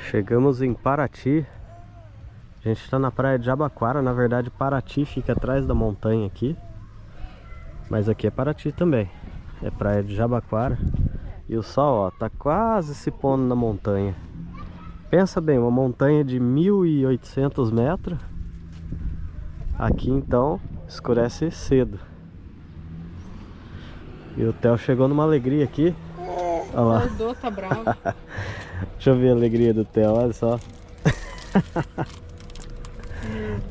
Chegamos em Paraty. A gente está na praia de Jabaquara. Na verdade, Paraty fica atrás da montanha aqui, mas aqui é Paraty também. É praia de Jabaquara. E o sol, ó, tá quase se pondo na montanha. Pensa bem, uma montanha de 1.800 metros. Aqui então escurece cedo. E o Theo chegou numa alegria aqui. Olha lá. Acordou, tá bravo. Deixa eu ver a alegria do Theo, olha só.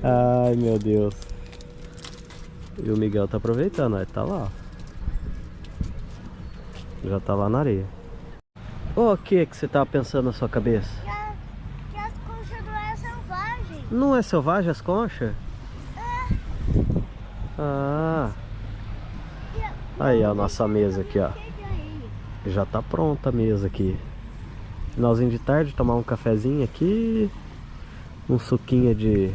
Ai, meu Deus. E o Miguel tá aproveitando, ele tá lá, ó. Já tá lá na areia. O que você tava pensando na sua cabeça? Que as conchas não é selvagem. Não é selvagem as conchas? É. Ah. Aí, ó, a nossa mesa aqui, ó. Já tá pronta a mesa aqui. Finalzinho de tarde, tomar um cafezinho aqui. Um suquinho de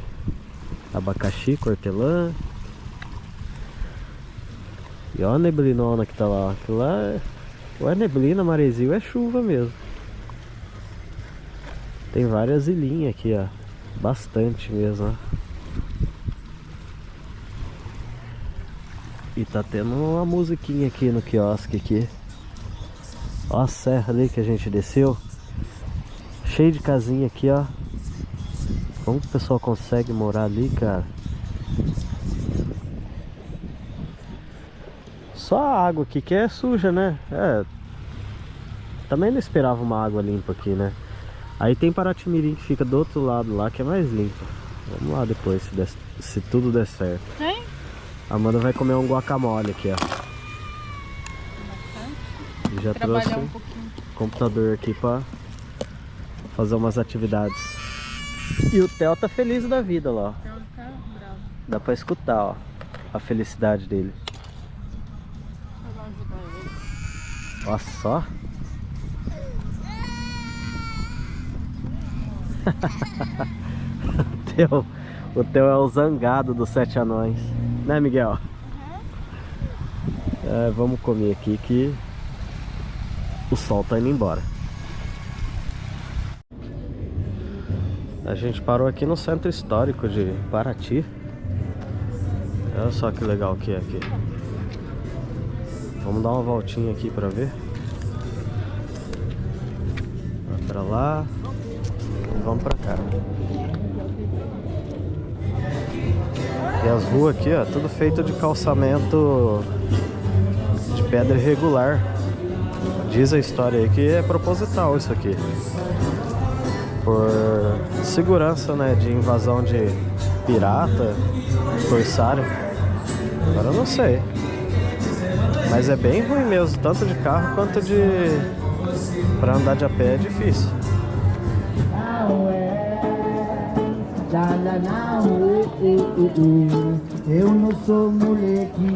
abacaxi, hortelã. E ó a neblinona que tá lá. Aquilo lá é... ou é neblina, maresia, ou é chuva mesmo. Tem várias ilhinhas aqui, ó. Bastante mesmo, ó. E tá tendo uma musiquinha aqui no quiosque aqui. Ó a serra ali que a gente desceu. Cheio de casinha aqui, ó. Como que o pessoal consegue morar ali, cara? Só a água aqui que é suja, né? É. Também não esperava uma água limpa aqui, né? Aí tem Paraty-Mirim que fica do outro lado lá, que é mais limpa. Vamos lá depois, se tudo der certo. Tem? A Amanda vai comer um guacamole aqui, ó. E já trouxe Um pouquinho. computador aqui pra fazer umas atividades. E o Theo tá feliz da vida lá, ó. Então tá bravo. Dá pra escutar, ó, a felicidade dele. Eu vou ajudar ele. Olha só. O Theo é o zangado dos 7 anões. Né, Miguel? É, vamos comer aqui que o sol tá indo embora. A gente parou aqui no centro histórico de Paraty. Olha só que legal que é aqui. Vamos dar uma voltinha aqui pra ver. Vai pra lá e vamos pra cá. E as ruas aqui, ó, tudo feito de calçamento de pedra irregular. Diz a história aí que é proposital isso aqui. Por segurança, né, de invasão de pirata, corsário. Agora eu não sei. Mas é bem ruim mesmo, tanto de carro quanto de... pra andar de a pé é difícil. Eu não sou moleque,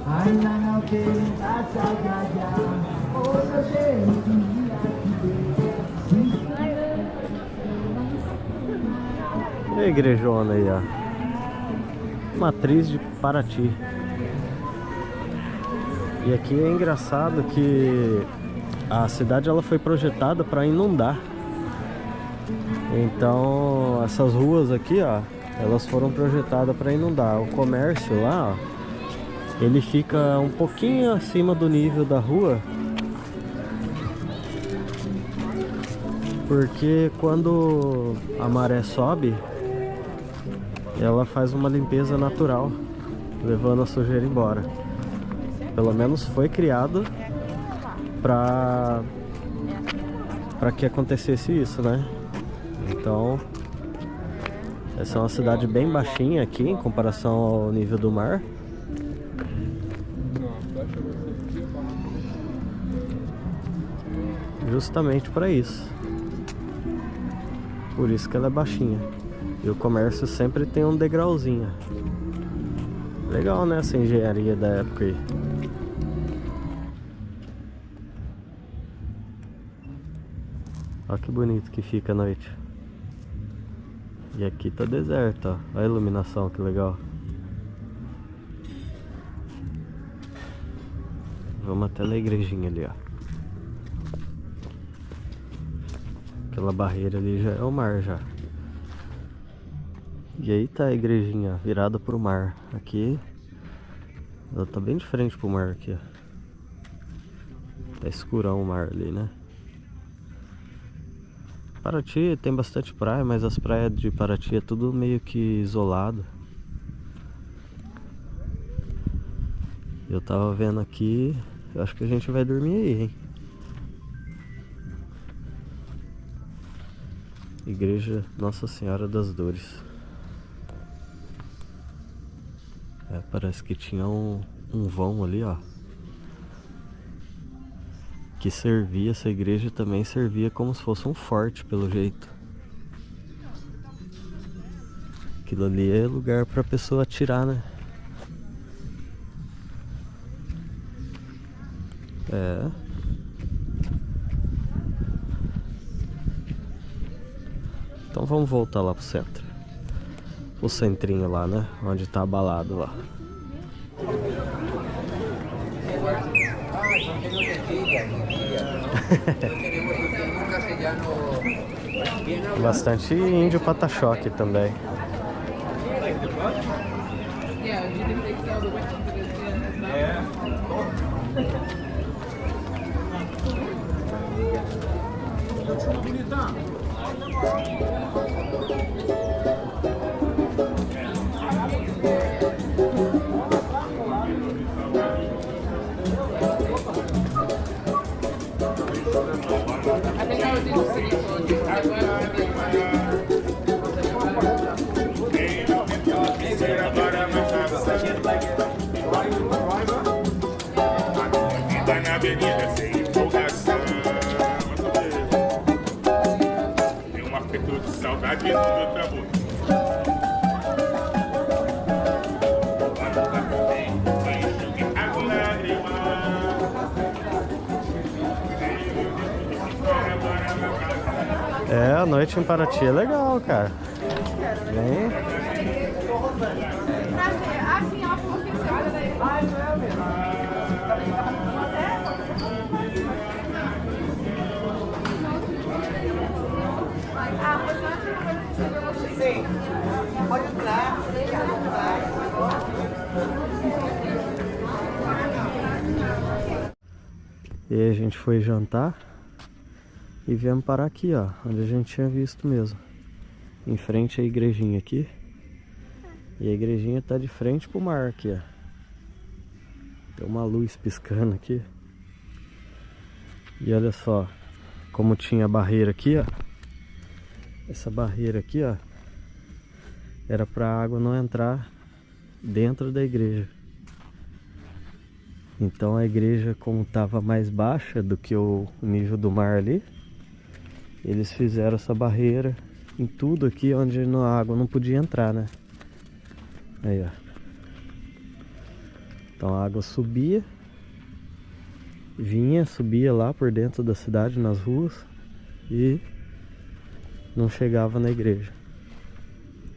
ainda não tenho saudade. E a igrejona aí, ó. Matriz de Paraty. E aqui é engraçado que a cidade ela foi projetada para inundar. Então essas ruas aqui, ó, elas foram projetadas para inundar. O comércio lá, ó, ele fica um pouquinho acima do nível da rua, porque quando a maré sobe, ela faz uma limpeza natural, levando a sujeira embora. Pelo menos foi criado para que acontecesse isso, né? Então, essa é uma cidade bem baixinha aqui em comparação ao nível do mar. Justamente para isso. Por isso que ela é baixinha. E o comércio sempre tem um degrauzinho. Legal, né, essa engenharia da época aí. Olha que bonito que fica a noite. E aqui tá deserto, ó. Olha a iluminação, que legal. Vamos até na igrejinha ali, ó. Aquela barreira ali já é o mar já. E aí tá a igrejinha virada pro mar. Aqui ela tá bem de frente pro mar aqui, ó. Tá escurão o mar ali, né? Paraty tem bastante praia, mas as praias de Paraty é tudo meio que isolado. Eu tava vendo aqui, eu acho que a gente vai dormir aí, hein? Igreja Nossa Senhora das Dores. É, parece que tinha um vão ali, ó. Que servia, essa igreja também servia como se fosse um forte, pelo jeito. Aquilo ali é lugar pra pessoa atirar, né? É. Então vamos voltar lá pro centro. O centrinho lá, né? Onde tá abalado lá. Bastante índio pata-choque também. Na avenida sem empolgação, tem um aperto de saudade no meu tambor. É, a noite em Paraty é legal, cara. Bem... Sim, pode entrar. E aí a gente foi jantar e viemos parar aqui, ó, onde a gente tinha visto mesmo. Em frente à igrejinha aqui. E a igrejinha tá de frente pro mar aqui, ó. Tem uma luz piscando aqui. E olha só, como tinha a barreira aqui, ó. Essa barreira aqui, ó, era pra água não entrar dentro da igreja. Então a igreja, como estava mais baixa do que o nível do mar ali, eles fizeram essa barreira em tudo aqui onde a água não podia entrar, né? Aí, ó. Então a água subia, subia lá por dentro da cidade, nas ruas, e não chegava na igreja.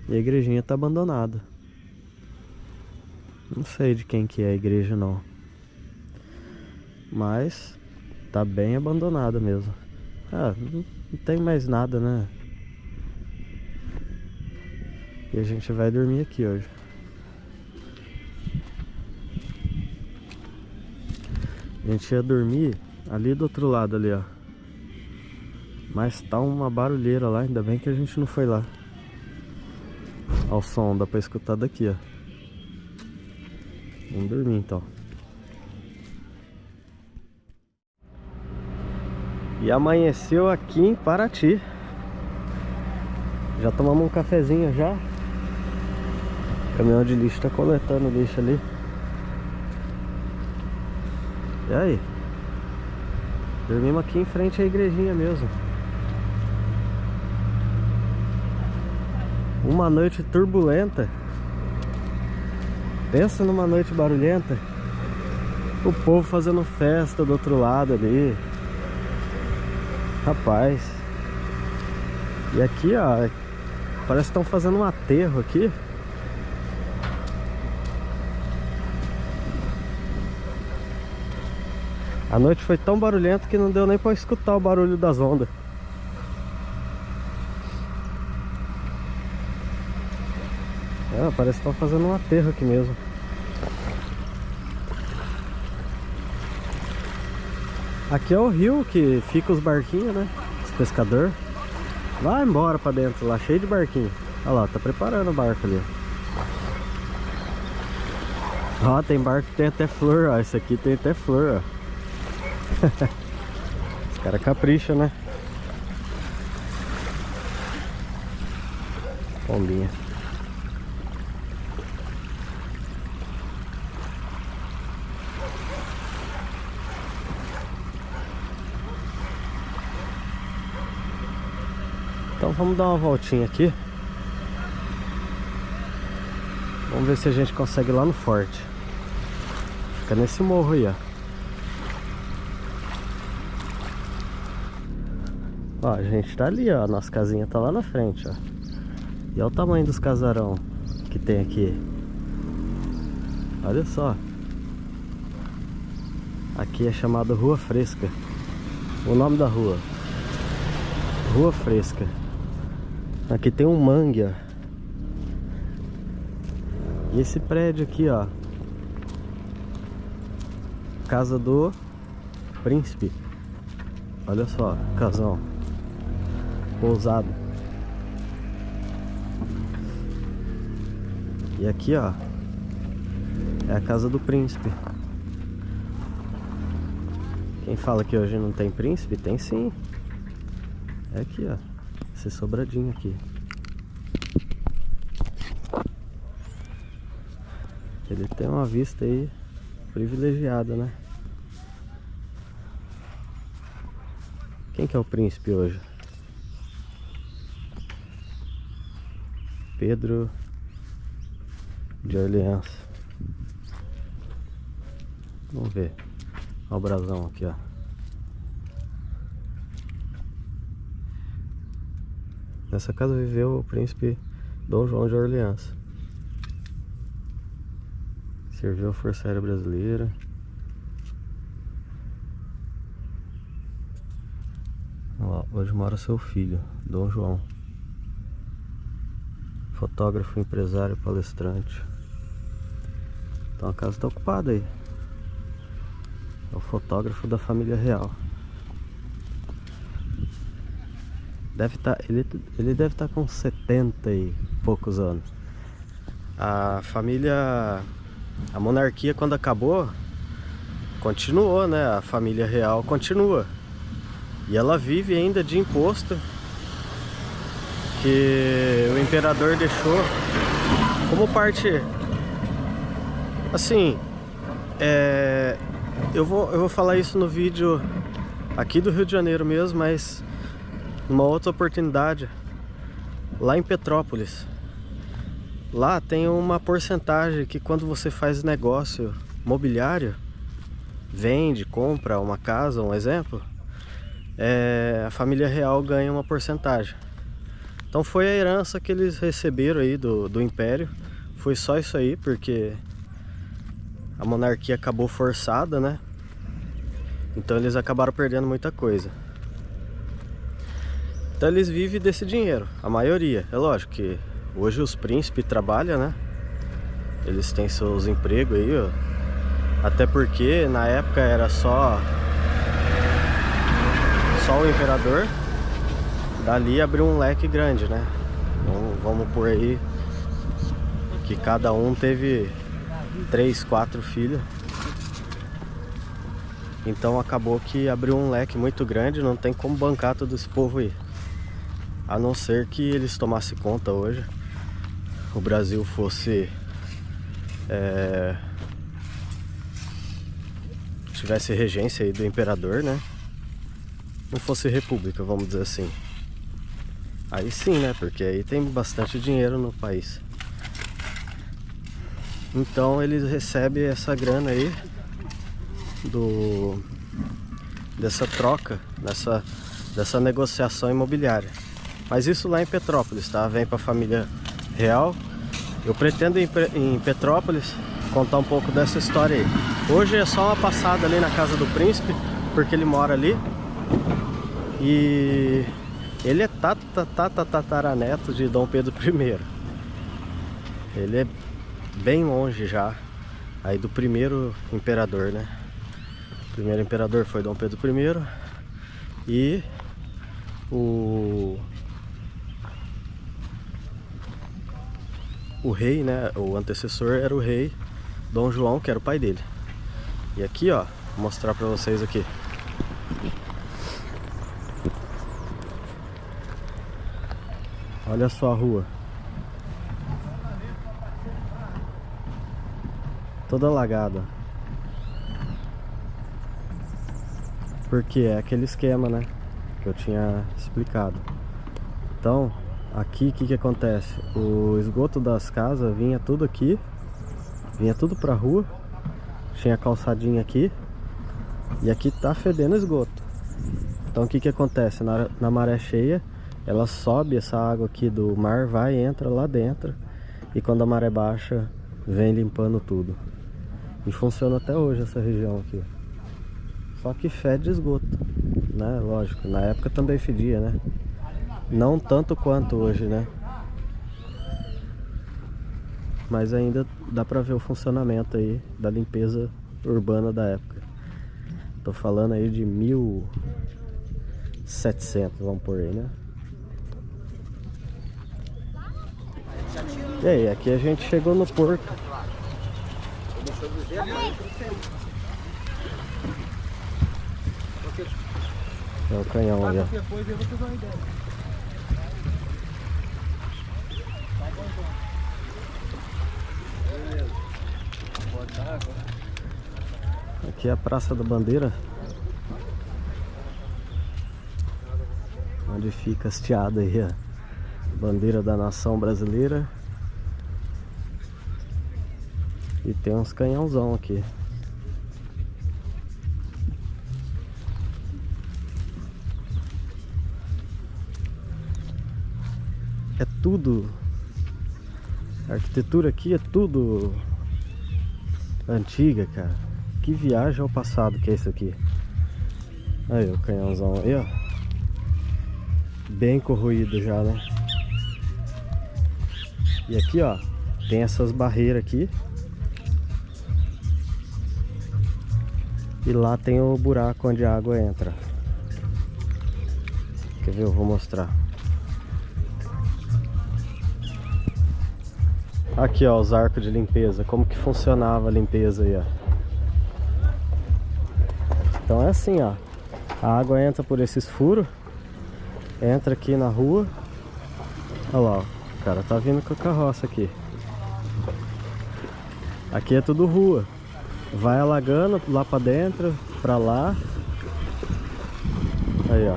E a igrejinha tá abandonada. Não sei de quem que é a igreja não, mas tá bem abandonada mesmo. Ah, não tem mais nada, né? E a gente vai dormir aqui hoje. A gente ia dormir ali do outro lado ali, ó. Mas tá uma barulheira lá, ainda bem que a gente não foi lá. Ó, o som dá pra escutar daqui, ó. Vamos dormir então. E amanheceu aqui em Paraty. Já tomamos um cafezinho já. O caminhão de lixo tá coletando lixo ali. E aí? Dormimos aqui em frente à igrejinha mesmo. Uma noite turbulenta. Pensa numa noite barulhenta. O povo fazendo festa do outro lado ali. Rapaz. E aqui, ó, parece que estão fazendo um aterro aqui. A noite foi tão barulhenta que não deu nem pra escutar o barulho das ondas. É, parece que estão fazendo um aterro aqui mesmo. Aqui é o rio que fica os barquinhos, né? Os pescadores. Vai embora pra dentro lá, cheio de barquinho. Olha lá, tá preparando o barco ali. Ó, tem barco que tem até flor, ó. Esse aqui tem até flor, ó. Os caras capricham, né? Pombinha. Então vamos dar uma voltinha aqui. Vamos ver se a gente consegue ir lá no forte. Fica nesse morro aí, ó. Ó, a gente tá ali, ó. Nossa casinha tá lá na frente, ó. E olha o tamanho dos casarão que tem aqui. Olha só. Aqui é chamado Rua Fresca. O nome da rua: Rua Fresca. Aqui tem um mangue, ó. E esse prédio aqui, ó, Casa do Príncipe. Olha só, casão. Pousado. E aqui, ó, é a Casa do Príncipe. Quem fala que hoje não tem príncipe, tem sim. É aqui, ó. Esse sobradinho aqui. Ele tem uma vista aí privilegiada, né? Quem que é o príncipe hoje? Pedro de Orleans. Vamos ver. Olha o brasão aqui, ó. Nessa casa viveu o príncipe Dom João de Orleans. Serviu a Força Aérea Brasileira. Ó, hoje mora seu filho, Dom João. Fotógrafo, empresário, palestrante. Então a casa está ocupada aí. É o fotógrafo da família real. Ele deve estar com 70 e poucos anos. A família... A monarquia, quando acabou, continuou, né? A família real continua. E ela vive ainda de imposto que o imperador deixou como parte... Assim, eu vou falar isso no vídeo aqui do Rio de Janeiro mesmo, mas numa outra oportunidade, lá em Petrópolis. Lá tem uma porcentagem que quando você faz negócio mobiliário, vende, compra uma casa, um exemplo, a família real ganha uma porcentagem. Então foi a herança que eles receberam aí do Império. Foi só isso aí, porque a monarquia acabou forçada, né? Então eles acabaram perdendo muita coisa. Então eles vivem desse dinheiro, a maioria. É lógico que hoje os príncipes trabalham, né? Eles têm seus empregos aí, ó. Até porque na época era só o imperador. Dali abriu um leque grande, né? Então vamos por aí que cada um teve 3, 4 filhos. Então acabou que abriu um leque muito grande. Não tem como bancar todo esse povo aí, a não ser que eles tomassem conta hoje, o Brasil fosse tivesse regência aí do imperador, né? Não fosse república, vamos dizer assim. Aí sim, né? Porque aí tem bastante dinheiro no país. Então eles recebem essa grana aí dessa troca, dessa negociação imobiliária. Mas isso lá em Petrópolis, tá? Vem pra família real. Eu pretendo ir em Petrópolis contar um pouco dessa história aí. Hoje é só uma passada ali na casa do príncipe, porque ele mora ali. E ele é tataraneto de Dom Pedro I. ele é bem longe já aí do primeiro imperador, né? O primeiro imperador foi Dom Pedro I e o rei, né? O antecessor era o rei Dom João, que era o pai dele. E aqui, ó, vou mostrar pra vocês aqui. Olha só a rua. Toda alagada. Porque é aquele esquema, né? Que eu tinha explicado. Então, aqui o que acontece? O esgoto das casas vinha tudo aqui. Vinha tudo pra rua. Tinha calçadinha aqui. E aqui tá fedendo esgoto. Então o que acontece? Na maré cheia, ela sobe essa água aqui do mar, vai e entra lá dentro. E quando a maré baixa, vem limpando tudo. E funciona até hoje essa região aqui. Só que fede esgoto, né? Lógico, na época também fedia, né? Não tanto quanto hoje, né? Mas ainda dá pra ver o funcionamento aí da limpeza urbana da época. Tô falando aí de 1700, vamos por aí, né? E aí, aqui a gente chegou no porto. É o canhão ali, ó. Aqui é a Praça da Bandeira, onde fica hasteada aí a bandeira da nação brasileira. E tem uns canhãozão aqui. É tudo, a arquitetura aqui é tudo antiga, cara. Que viagem ao passado que é isso aqui. Aí o canhãozão aí, ó. Bem corroído já, né? E aqui, ó, tem essas barreiras aqui. E lá tem o buraco onde a água entra. Quer ver? Eu vou mostrar. Aqui, ó, os arcos de limpeza. Como que funcionava a limpeza aí, ó. Então é assim, ó. A água entra por esses furos. Entra aqui na rua. Olha lá, ó. O cara tá vindo com a carroça aqui. Aqui é tudo rua. Vai alagando lá pra dentro, pra lá. Aí, ó.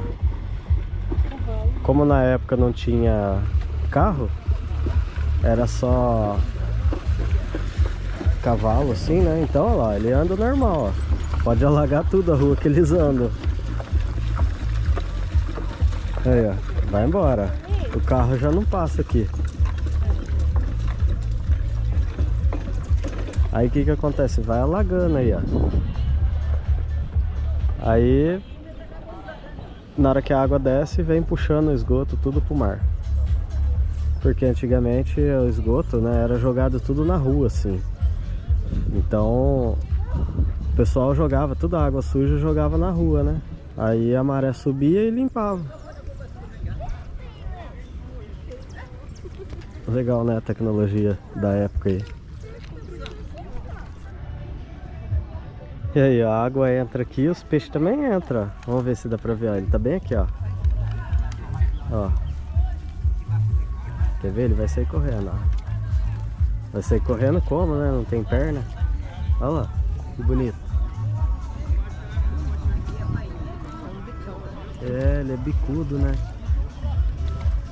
Como na época não tinha carro, era só cavalo assim, né? Então, olha lá, ele anda normal, ó. Pode alagar tudo a rua que eles andam. Aí, ó. Vai embora. O carro já não passa aqui. Aí o que acontece? Vai alagando aí, ó. Aí, na hora que a água desce, vem puxando o esgoto tudo pro mar. Porque antigamente o esgoto, né, era jogado tudo na rua, assim. Então, o pessoal jogava toda a água suja, jogava na rua, né? Aí a maré subia e limpava. Legal, né, a tecnologia da época aí. E aí, ó, a água entra aqui, os peixes também entram. Vamos ver se dá pra ver, ó. Ele tá bem aqui, ó. Ó. Quer ver? Ele vai sair correndo, ó. Vai sair correndo como, né? Não tem perna. Olha lá, que bonito. É, ele é bicudo, né?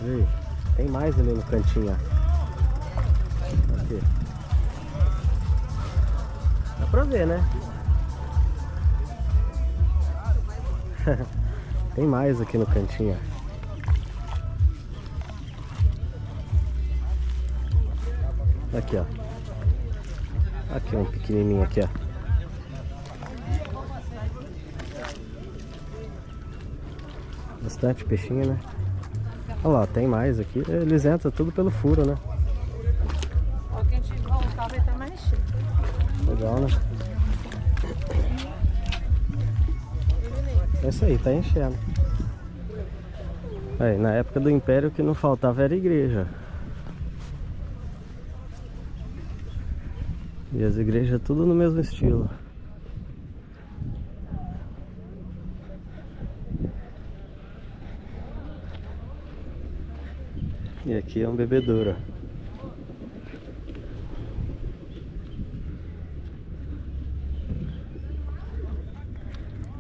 Olha aí. Tem mais ali no cantinho, ó. Aqui. Dá pra ver, né? Tem mais aqui no cantinho. Aqui, ó. Aqui um pequenininho aqui, ó. Bastante peixinho, né? Olha lá, tem mais aqui. Eles entram tudo pelo furo, né? Legal, né? É isso aí, tá enchendo. Aí, na época do Império o que não faltava era igreja. E as igrejas tudo no mesmo estilo. E aqui é um bebedouro.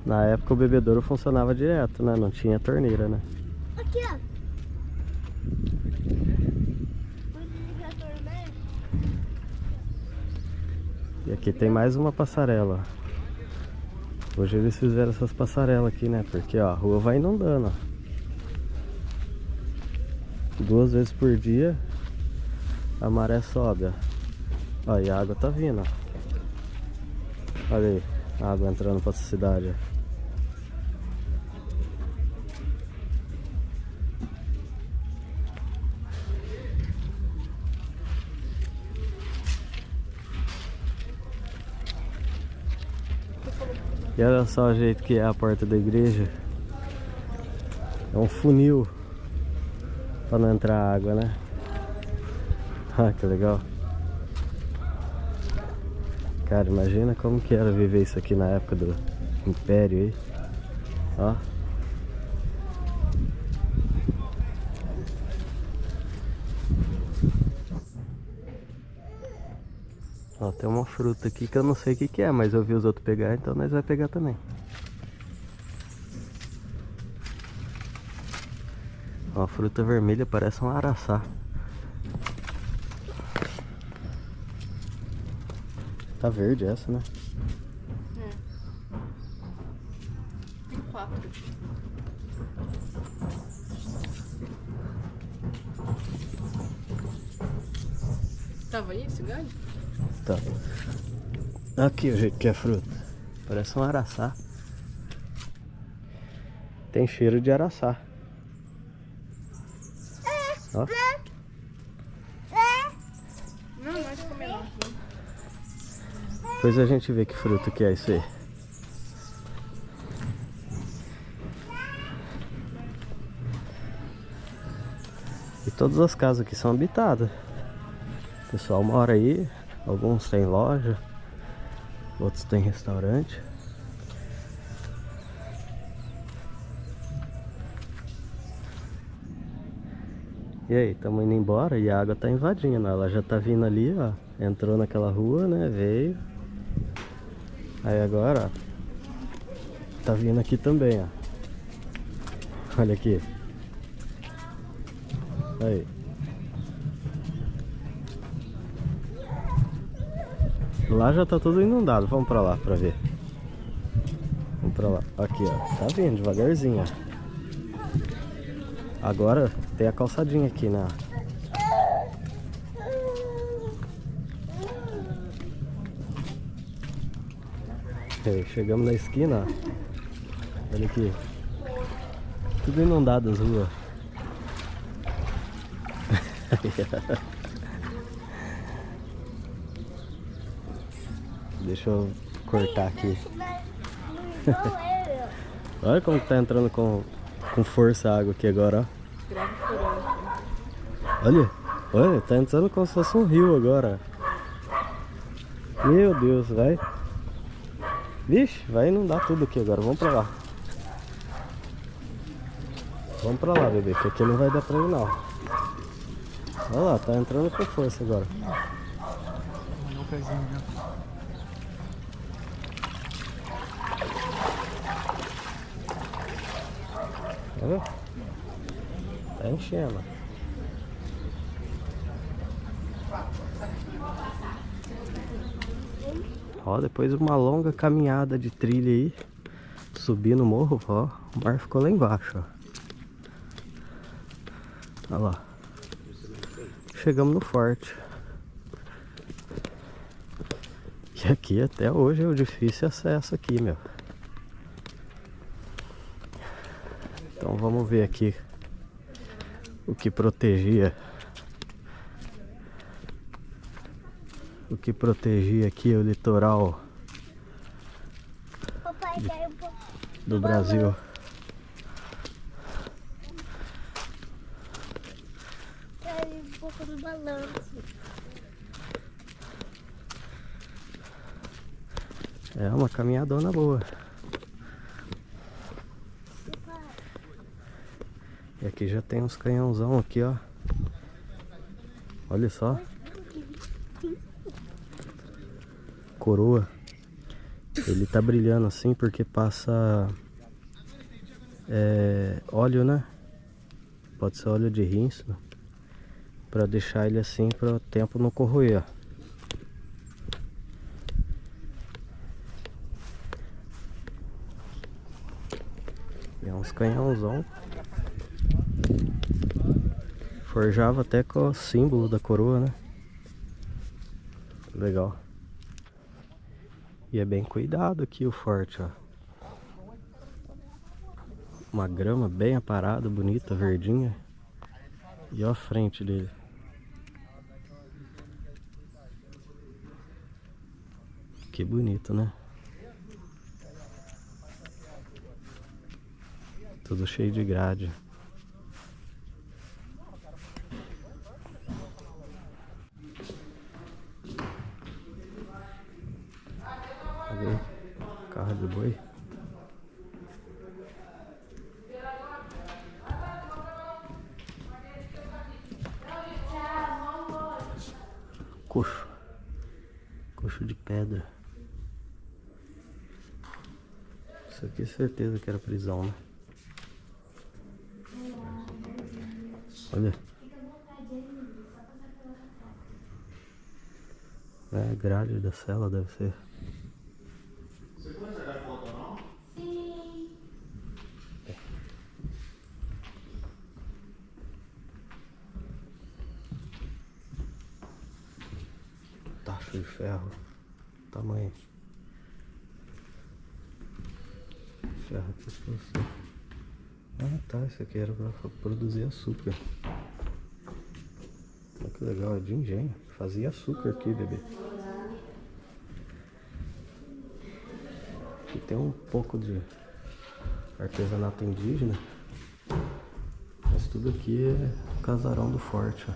Na época o bebedouro funcionava direto, né? Não tinha torneira, né? Aqui, ó. Vou desligar a torneira. E aqui tem mais uma passarela. Hoje eles fizeram essas passarelas aqui, né? Porque ó, a rua vai inundando, ó. 2 vezes por dia a maré sobe, ó. Ó, e a água tá vindo, ó. Olha aí, a água entrando pra cidade, ó. E olha só o jeito que é a porta da igreja. É um funil pra não entrar água, né? Ah, que legal. Cara, imagina como que era viver isso aqui na época do Império aí. Ó. Ó, tem uma fruta aqui que eu não sei o que que é, mas eu vi os outros pegar, então nós vamos pegar também. Ó, fruta vermelha, parece um araçá. Tá verde essa, né? É. Tem 4. Tava aí esse galho? Tá. Aqui o jeito que é fruta. Parece um araçá. Tem cheiro de araçá. Ó. Não, não é de comer não. Depois a gente vê que fruta que é isso aí. E todas as casas aqui são habitadas. O pessoal mora aí. Alguns têm loja, outros têm restaurante. E aí, estamos indo embora e a água tá invadindo. Ela já tá vindo ali, ó. Entrou naquela rua, né? Veio. Aí agora, ó, tá vindo aqui também, ó. Olha aqui. Aí. Lá já tá tudo inundado. Vamos pra lá pra ver. Vamos pra lá. Aqui, ó. Tá vindo devagarzinho, ó. Agora tem a calçadinha aqui, né? Aí, chegamos na esquina, ó. Olha aqui. Tudo inundado as ruas. Deixa eu cortar aqui. Olha como que tá entrando com força a água aqui agora, ó. Grave furando. Olha, tá entrando como se fosse um rio agora. Meu Deus, vai. Vixe, vai inundar tudo aqui agora. Vamos pra lá. Vamos pra lá, bebê, que aqui não vai dar pra ir não. Olha lá, tá entrando com força agora. Olha o pezinho, né? Olha. Tá enchendo. Ó, depois de uma longa caminhada de trilha aí, subir no morro, ó, o mar ficou lá embaixo, ó. Olha lá. Chegamos no forte. E aqui até hoje é o difícil acesso aqui, meu. Então vamos ver aqui o que protegia O que protegia aqui o litoral Papai, quer um pouco do Brasil. quer um pouco do balanço. É uma caminhadona boa. Papai, E aqui já tem uns canhãozão aqui, ó. Olha só. Coroa. Ele tá brilhando assim porque passa óleo, né? Pode ser óleo de rinço, pra deixar ele assim para o tempo não corroer. É uns canhãozão. Forjava até com o símbolo da coroa, né? Legal. E é bem cuidado aqui o forte, ó. Uma grama bem aparada, bonita, verdinha. E ó a frente dele. Que bonito, né? Tudo cheio de grade. Ali, carro de boi. Coxo. Coxo de pedra. Isso aqui é certeza que era prisão, né? Olha. É, grade da cela deve ser. Você conhece a gaivota, não? Sim. Tacho de ferro. Tamanho. Ferro aqui se fosse. Ah tá, isso aqui era pra produzir açúcar. Olha que legal, é de engenho. Fazia açúcar aqui, bebê. Aqui tem um pouco de artesanato indígena. Mas tudo aqui é o casarão do forte, ó.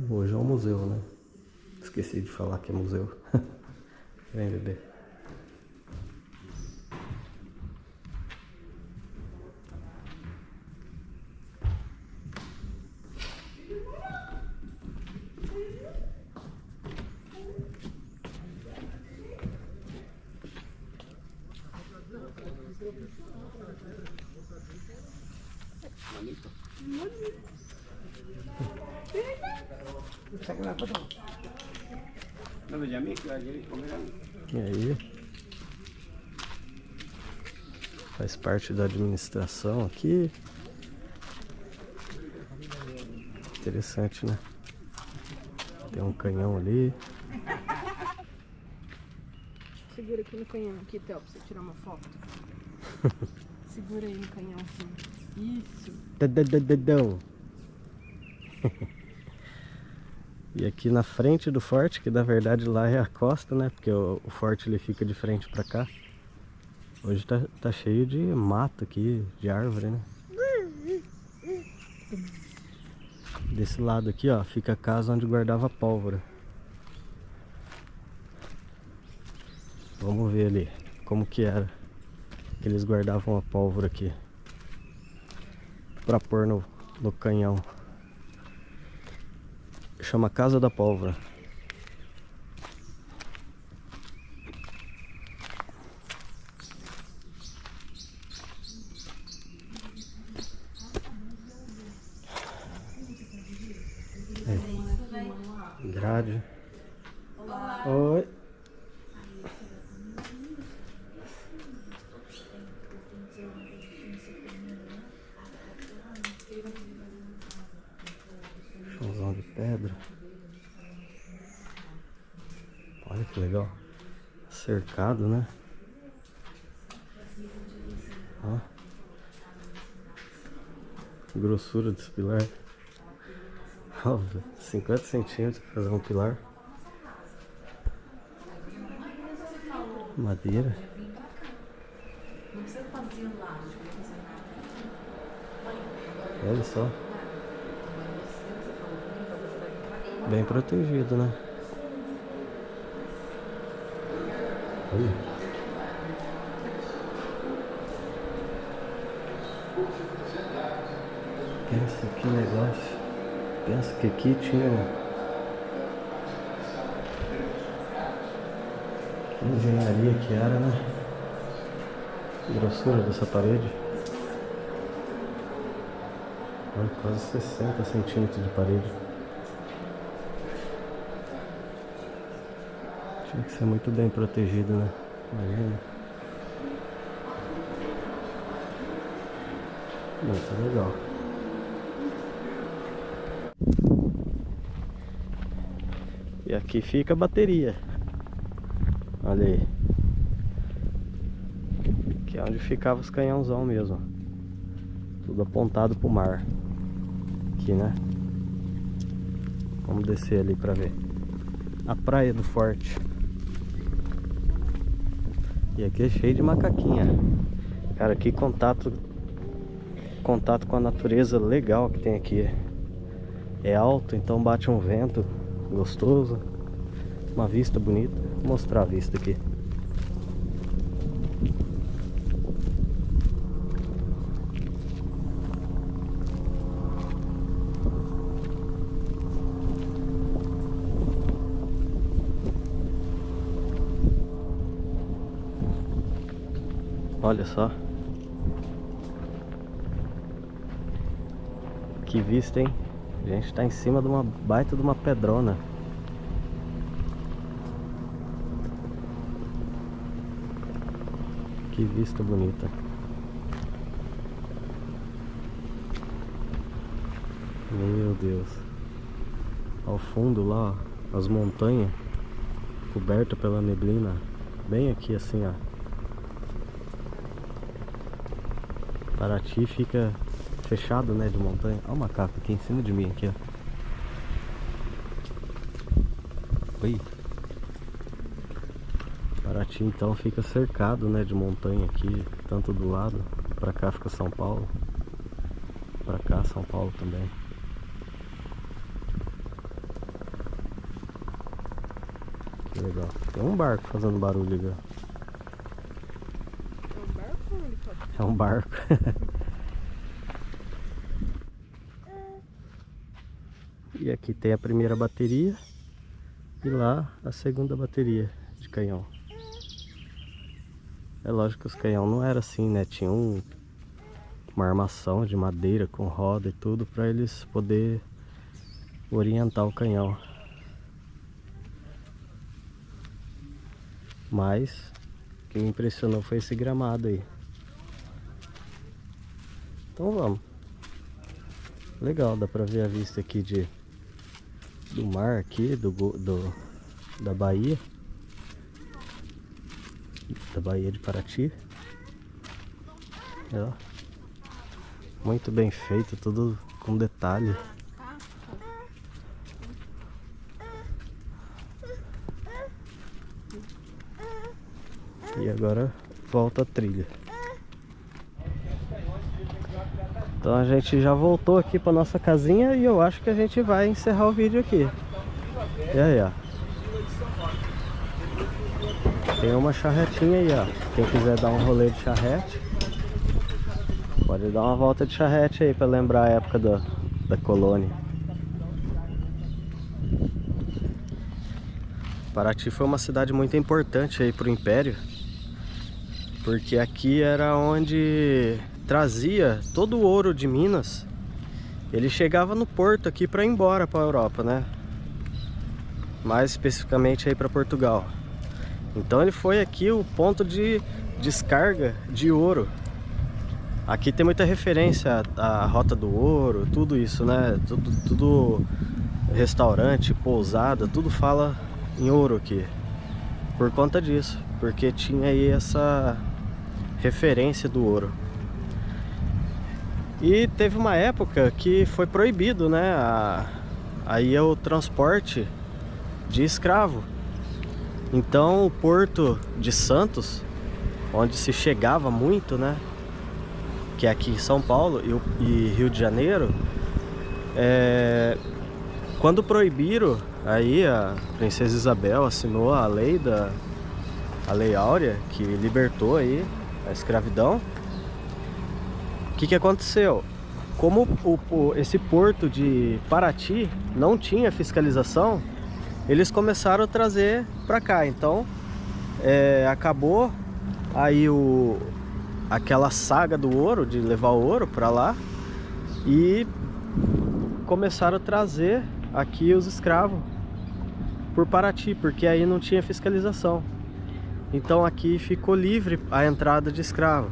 Hoje é um museu, né? Esqueci de falar que é museu. Vem, bebê. E aí? Faz parte da administração aqui. Interessante, né? Tem um canhão ali. Segura aqui no canhão, aqui, Theo, pra você tirar uma foto. Segura aí no canhão, assim. Isso. Dadadadadão. E aqui na frente do forte, que na verdade lá é a costa, né? Porque o forte ele fica de frente pra cá. Hoje tá cheio de mato aqui, de árvore, né? Desse lado aqui, ó, fica a casa onde guardava pólvora. Vamos ver ali como que era que eles guardavam a pólvora aqui pra pôr no canhão. Chama Casa da Pólvora. Aí. Grade. Olá. Oi. Chãozão de pedra. Olha que legal. Cercado, né? Ó. Grossura desse pilar. Óbvio, 50 centímetros pra fazer um pilar. Madeira. Olha só. Bem protegido, né? Olha. Pensa que negócio. Pensa que aqui tinha... Que engenharia que era, né? Grossura dessa parede. Olha, quase 60 centímetros de parede. Tinha que ser muito bem protegido, né? Imagina. Muito legal. E aqui fica a bateria. Olha aí. Aqui é onde ficava os canhãozão mesmo. Tudo apontado pro mar. Aqui, né? Vamos descer ali pra ver. A praia do Forte. E aqui é cheio de macaquinha. Cara, que contato com a natureza legal que tem aqui. É alto, então bate um vento gostoso. Uma vista bonita. Vou mostrar a vista aqui. Olha só. Que vista, hein? A gente tá em cima de uma baita de uma pedrona. Que vista bonita. Meu Deus. Ao fundo lá, ó, as montanhas cobertas pela neblina. Bem aqui assim, ó. Paraty fica fechado, né, de montanha. Olha o macaco aqui em cima de mim, aqui, ó. Oi. Paraty então fica cercado, né, de montanha aqui, tanto do lado. Pra cá fica São Paulo. Pra cá São Paulo também. Que legal. Tem um barco fazendo barulho ali, ó. É um barco. E aqui tem a primeira bateria. E lá a segunda bateria de canhão. É lógico que os canhões não eram assim, né? Tinha uma armação de madeira com roda e tudo para eles poder orientar o canhão. Mas o que me impressionou foi esse gramado aí. Então vamos. Legal, dá pra ver a vista aqui do mar aqui, da Bahia. Da Bahia de Paraty. É, ó. Muito bem feito, tudo com detalhe. E agora volta a trilha. Então a gente já voltou aqui para nossa casinha e eu acho que a gente vai encerrar o vídeo aqui. E aí, ó. Tem uma charretinha aí, ó. Quem quiser dar um rolê de charrete, pode dar uma volta de charrete aí para lembrar a época da colônia. Paraty foi uma cidade muito importante aí pro Império, porque aqui era onde trazia todo o ouro de Minas. Ele chegava no porto aqui para ir embora para a Europa, né? Mais especificamente aí para Portugal. Então ele foi aqui o ponto de descarga de ouro. Aqui tem muita referência à Rota do Ouro, tudo isso, né? Tudo restaurante, pousada, tudo fala em ouro aqui. Por conta disso, porque tinha aí essa referência do ouro. E teve uma época que foi proibido, né, aí é o transporte de escravo. Então o porto de Santos, onde se chegava muito, né, que é aqui em São Paulo e Rio de Janeiro, quando proibiram, aí a princesa Isabel assinou a lei Áurea, que libertou aí a escravidão. O que aconteceu? Como esse porto de Paraty não tinha fiscalização, eles começaram a trazer para cá. Então acabou aí aquela saga do ouro, de levar o ouro para lá, e começaram a trazer aqui os escravos por Paraty, porque aí não tinha fiscalização. Então aqui ficou livre a entrada de escravo.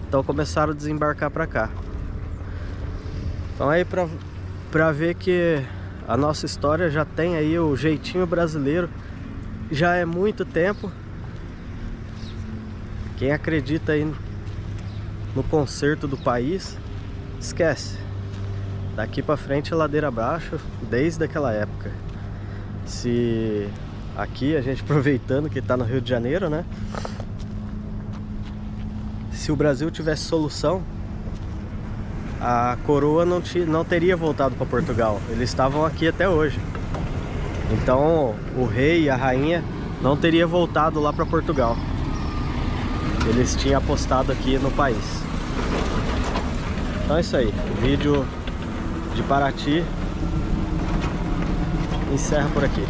Então começaram a desembarcar para cá. Então aí para ver que a nossa história já tem aí o jeitinho brasileiro, já é muito tempo. Quem acredita aí no conserto do país, esquece. Daqui para frente é ladeira abaixo desde aquela época. Se aqui a gente aproveitando que está no Rio de Janeiro, né? Se o Brasil tivesse solução, a coroa não teria voltado para Portugal. Eles estavam aqui até hoje. Então o rei e a rainha não teria voltado lá para Portugal. Eles tinham apostado aqui no país. Então é isso aí. O vídeo de Paraty encerra por aqui.